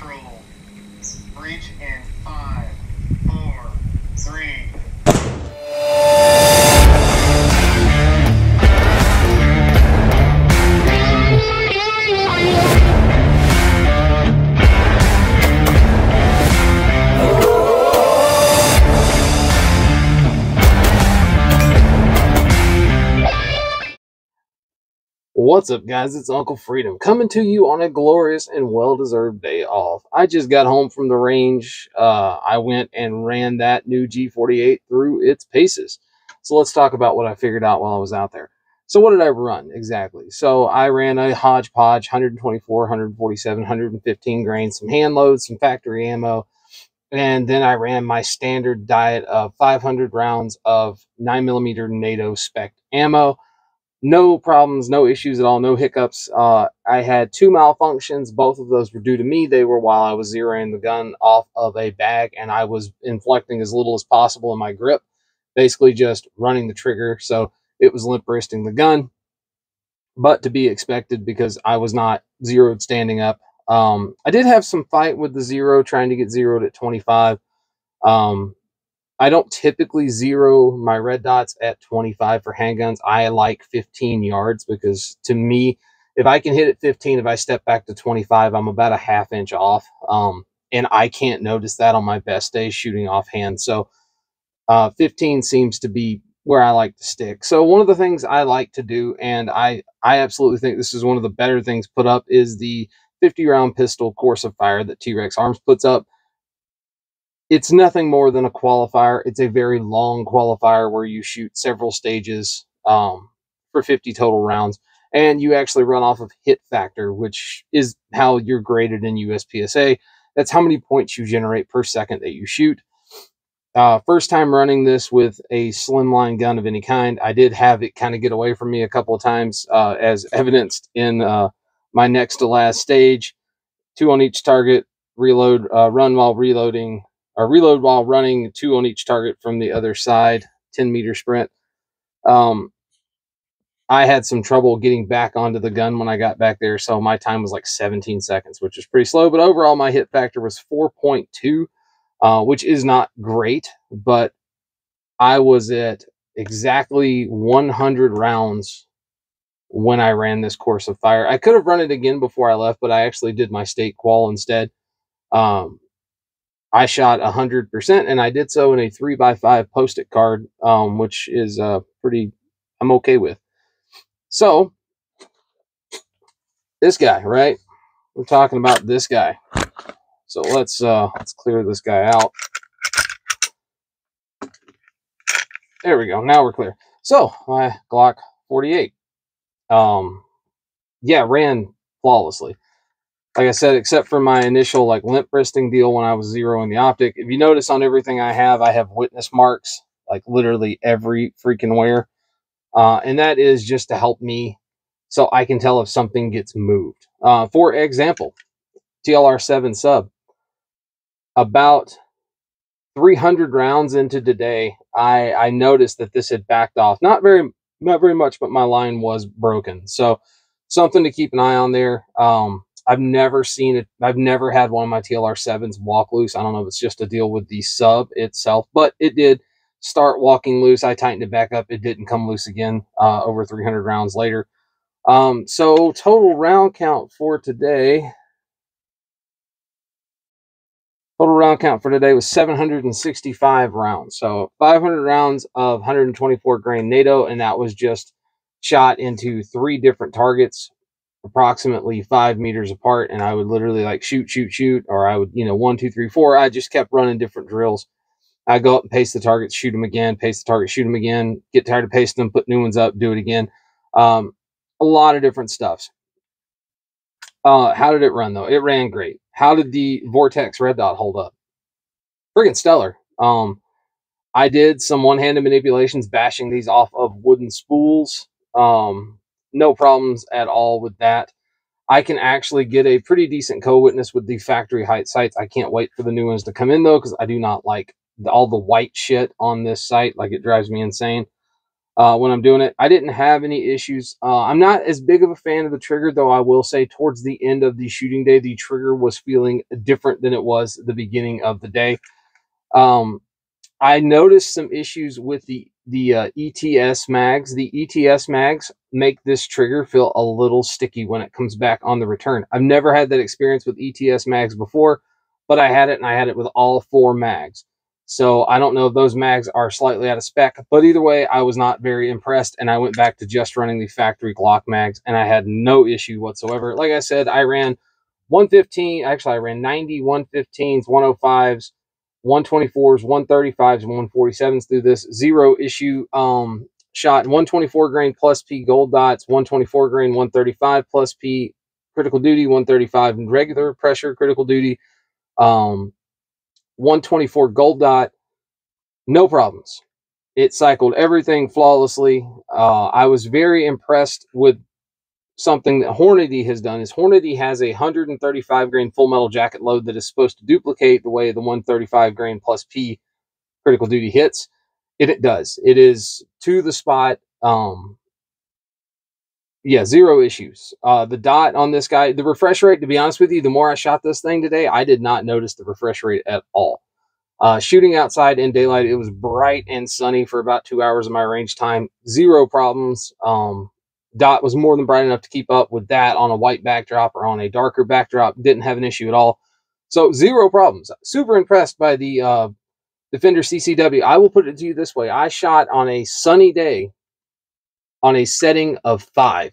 control. Breach in 5, 4, 3. What's up, guys? It's Uncle Freedom coming to you on a glorious and well-deserved day off. I just got home from the range. I went and ran that new G48 through its paces. So let's talk about what I figured out while I was out there. So what did I run exactly? So I ran a hodgepodge, 124, 147, 115 grain, some hand loads, some factory ammo, and then I ran my standard diet of 500 rounds of 9mm NATO spec ammo. No problems, no issues at all, no hiccups. I had 2 malfunctions. Both of those were due to me. They were while I was zeroing the gun off of a bag, and I was inflecting as little as possible in my grip, basically just running the trigger. So it was limp wristing the gun, but to be expected because I was not zeroed standing up. I did have some fight with the zero, trying to get zeroed at 25. I don't typically zero my red dots at 25 for handguns. I like 15 yards because, to me, if I can hit at 15, if I step back to 25, I'm about a ½ inch off. And I can't notice that on my best days shooting offhand. So 15 seems to be where I like to stick. So one of the things I like to do, and I absolutely think this is one of the better things put up, is the 50-round pistol course of fire that T-Rex Arms puts up. It's nothing more than a qualifier. It's a very long qualifier where you shoot several stages for 50 total rounds. And you actually run off of hit factor, which is how you're graded in USPSA. That's how many points you generate per second that you shoot. First time running this with a slimline gun of any kind. I did have it kind of get away from me a couple of times, as evidenced in my next to last stage. 2 on each target, reload, run while reloading, or reload while running, 2 on each target from the other side, 10-meter sprint. I had some trouble getting back onto the gun when I got back there, so my time was like 17 seconds, which is pretty slow. But overall, my hit factor was 4.2, which is not great, but I was at exactly 100 rounds when I ran this course of fire. I could have run it again before I left, but I actually did my state qual instead. I shot 100%, and I did so in a 3x5 post-it card, which is pretty, I'm okay with. So, this guy, right? We're talking about this guy. So let's clear this guy out. There we go. Now we're clear. So my Glock 48, yeah, ran flawlessly. Like I said, except for my initial like limp wristing deal when I was zeroing the optic. If you notice on everything I have witness marks, like literally every freaking where. And that is just to help me so I can tell if something gets moved. For example, TLR7 sub. About 300 rounds into today, I noticed that this had backed off. Not very much, but my line was broken. So something to keep an eye on there. I've never seen it. I've never had one of my TLR7s walk loose. I don't know if it's just a deal with the sub itself, but it did start walking loose. I tightened it back up. It didn't come loose again over 300 rounds later. So total round count for today. Total round count for today was 765 rounds. So 500 rounds of 124 grain NATO, and that was just shot into 3 different targets, approximately 5 meters apart. And I would literally like shoot, or I would, 1, 2, 3, 4. I just kept running different drills. I go up and paste the targets, shoot them again, paste the target, shoot them again, get tired of pasting them, put new ones up, do it again. A lot of different stuffs. How did it run though? It ran great. How did the Vortex red dot hold up? Friggin' stellar. I did some one-handed manipulations, bashing these off of wooden spools. No problems at all with that. I can actually get a pretty decent co-witness with the factory height sights. I can't wait for the new ones to come in though, because I do not like all the white shit on this sight. Like, it drives me insane. when I'm doing it. I didn't have any issues. I'm not as big of a fan of the trigger, though I will say towards the end of the shooting day, the trigger was feeling different than it was at the beginning of the day. I noticed some issues with the ETS mags. The ETS mags make this trigger feel a little sticky when it comes back on the return. I've never had that experience with ETS mags before, but I had it, and I had it with all 4 mags. So I don't know if those mags are slightly out of spec, but either way, I was not very impressed, and I went back to just running the factory Glock mags, and I had no issue whatsoever. Like I said, I ran 115, actually I ran 90, 115s, 105s, 124s, 135s, and 147s through this. Zero issue. Shot 124 grain plus P gold dots, 124 grain, 135 plus P critical duty, 135 regular pressure critical duty, 124 gold dot, no problems. It cycled everything flawlessly. I was very impressed with something that Hornady has done. Is Hornady has a 135 grain full metal jacket load that is supposed to duplicate the way the 135 grain plus P critical duty hits. It does. It is to the spot. Yeah, zero issues. The dot on this guy, the refresh rate, to be honest with you, the more I shot this thing today, I did not notice the refresh rate at all. Shooting outside in daylight, it was bright and sunny for about 2 hours of my range time. Zero problems. Dot was more than bright enough to keep up with that on a white backdrop or on a darker backdrop. Didn't have an issue at all. So zero problems. Super impressed by the Defender CCW. I will put it to you this way. I shot on a sunny day on a setting of 5.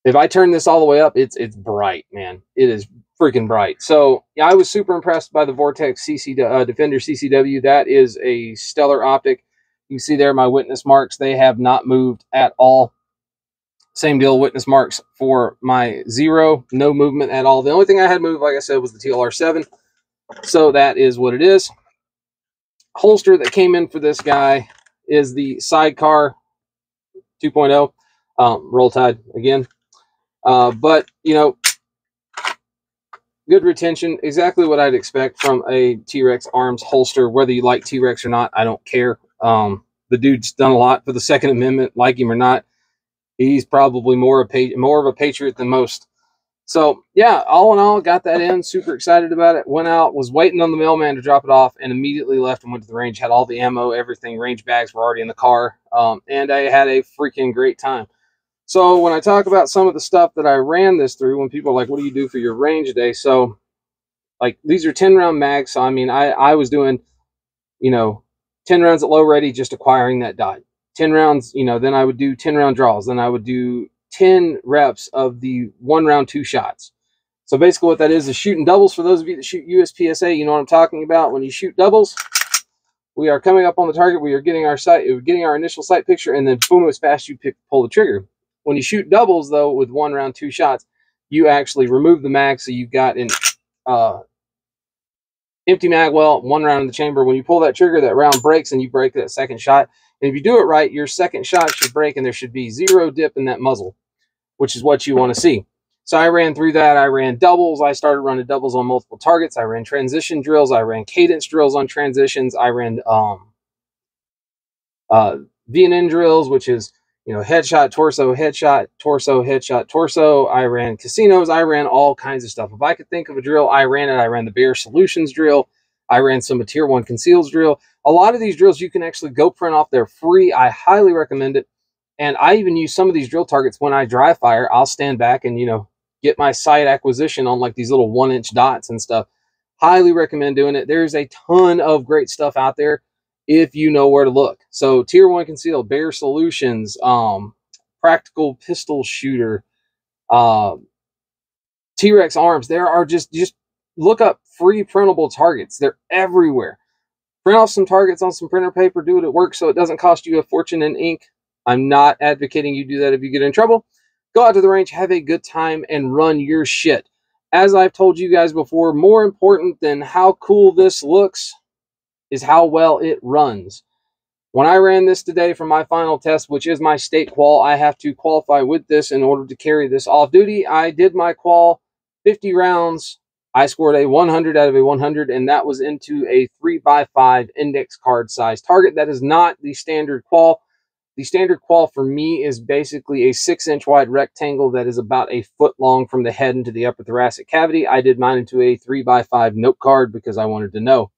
If I turn this all the way up, it's bright, man. It is freaking bright. So yeah, I was super impressed by the Vortex Defender CCW. That is a stellar optic. You can see there my witness marks. They have not moved at all. Same deal, witness marks for my Zero. No movement at all. The only thing I had moved, like I said, was the TLR7. So that is what it is. Holster that came in for this guy is the Sidecar 2.0. Roll Tide again. But, you know, good retention. Exactly what I'd expect from a T-Rex Arms holster. Whether you like T-Rex or not, I don't care. The dude's done a lot for the Second Amendment, like him or not. He's probably more of a patriot than most. So, yeah, all in all, got that in. Super excited about it. Went out, was waiting on the mailman to drop it off, and immediately left and went to the range. Had all the ammo, everything. Range bags were already in the car. And I had a freaking great time. So, when I talk about some of the stuff that I ran this through, when people are like, what do you do for your range day? So, like, these are 10-round mags. So, I mean, I was doing, you know, 10 rounds at low ready, just acquiring that dot. 10 rounds, you know, then I would do 10-round draws. Then I would do 10 reps of the 1 round 2 shots. So basically what that is shooting doubles. For those of you that shoot USPSA, you know what I'm talking about. When you shoot doubles, we are coming up on the target. We are getting our initial sight picture, and then boom, as fast you pull the trigger. When you shoot doubles, though, with 1 round 2 shots, you actually remove the mag, so you've got an empty mag well, 1 round in the chamber. When you pull that trigger, that round breaks, and you break that second shot. And if you do it right, your second shot should break, and there should be 0 dip in that muzzle, which is what you want to see. So I ran through that. I ran doubles. I started running doubles on multiple targets. I ran transition drills. I ran cadence drills on transitions. I ran VNN drills, which is, you know, headshot, torso, headshot, torso, headshot, torso. I ran casinos. I ran all kinds of stuff. If I could think of a drill, I ran it. I ran the Bear Solutions drill. I ran some Tier 1 Conceals drill. A lot of these drills you can actually go print off. They're free. I highly recommend it. And I even use some of these drill targets when I dry fire. I'll stand back and, you know, get my sight acquisition on like these little 1-inch dots and stuff. Highly recommend doing it. There's a ton of great stuff out there if you know where to look. So Tier 1 Concealed, Bear Solutions, Practical Pistol Shooter, T-Rex Arms. There are just look up free printable targets. They're everywhere. Print off some targets on some printer paper. Do it at work so it doesn't cost you a fortune in ink. I'm not advocating you do that if you get in trouble. Go out to the range, have a good time, and run your shit. As I've told you guys before, more important than how cool this looks is how well it runs. When I ran this today for my final test, which is my state qual, I have to qualify with this in order to carry this off duty. I did my qual 50 rounds. I scored a 100 out of a 100, and that was into a 3x5 index card size target. That is not the standard qual. The standard qual for me is basically a 6-inch wide rectangle that is about a foot long from the head into the upper thoracic cavity. I did mine into a 3x5 note card because I wanted to know.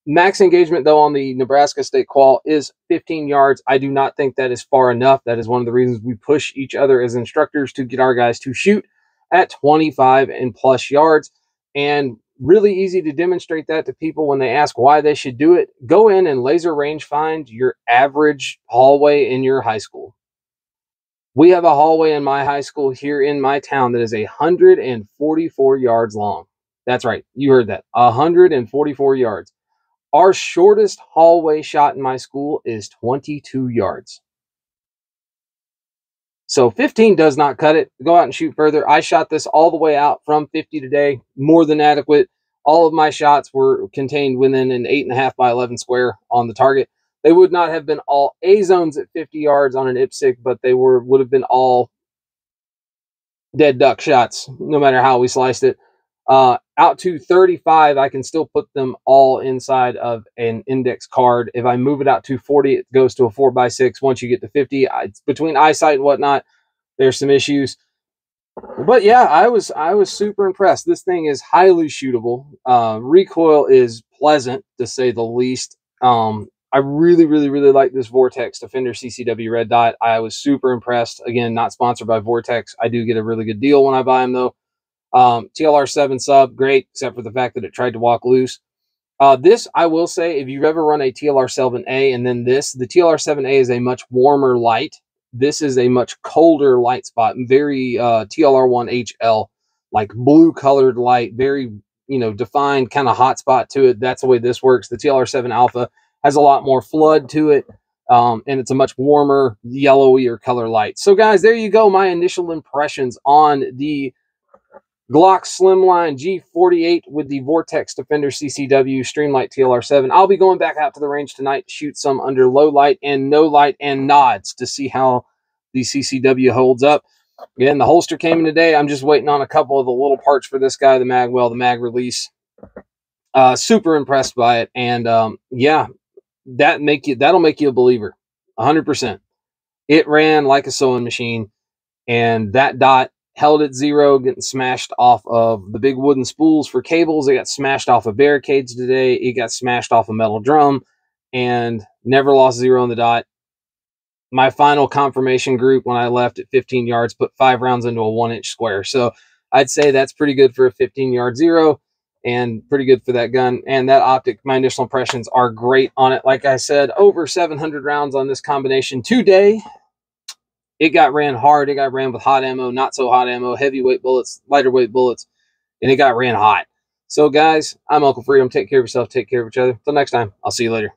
Max engagement, though, on the Nebraska State qual is 15 yards. I do not think that is far enough. That is one of the reasons we push each other as instructors to get our guys to shoot at 25 and plus yards. And really easy to demonstrate that to people when they ask why they should do it. Go in and laser range find your average hallway in your high school. We have a hallway in my high school here in my town that is 144 yards long. That's right. You heard that. 144 yards. Our shortest hallway shot in my school is 22 yards. So 15 does not cut it. Go out and shoot further. I shot this all the way out from 50 today. More than adequate. All of my shots were contained within an 8.5 by 11 square on the target. They would not have been all A zones at 50 yards on an IPSC, but they would have been all dead duck shots, no matter how we sliced it. Out to 35, I can still put them all inside of an index card. If I move it out to 40, it goes to a 4x6. Once you get to 50, it's between eyesight and whatnot, there's some issues. But yeah, I was super impressed. This thing is highly shootable. Recoil is pleasant, to say the least. I really like this Vortex Defender CCW Red Dot. I was super impressed. Again, not sponsored by Vortex. I do get a really good deal when I buy them, though. TLR7 sub, great, except for the fact that it tried to walk loose. This, I will say, if you've ever run a TLR7A and then this, the TLR7A is a much warmer light. This is a much colder light spot, very TLR1HL, like blue colored light, very, defined kind of hot spot to it. That's the way this works. The TLR7 Alpha has a lot more flood to it. And it's a much warmer, yellowier color light. So guys, there you go. My initial impressions on the Glock Slimline G48 with the Vortex Defender CCW Streamlight TLR7. I'll be going back out to the range tonight to shoot some under low light and no light and nods to see how the CCW holds up. Again, the holster came in today. I'm just waiting on a couple of the little parts for this guy, the mag well, the mag release. Super impressed by it. And yeah, that'll make you a believer. 100%. It ran like a sewing machine, and that dot held at 0, getting smashed off of the big wooden spools for cables. It got smashed off of barricades today. It got smashed off a metal drum and never lost 0 on the dot. My final confirmation group when I left at 15 yards put 5 rounds into a 1-inch square. So I'd say that's pretty good for a 15-yard 0 and pretty good for that gun. And that optic, my initial impressions are great on it. Like I said, over 700 rounds on this combination today. It got ran hard. It got ran with hot ammo, not so hot ammo, heavyweight bullets, lighter weight bullets, and it got ran hot. So, guys, I'm Uncle Freedom. Take care of yourself. Take care of each other. Until next time, I'll see you later.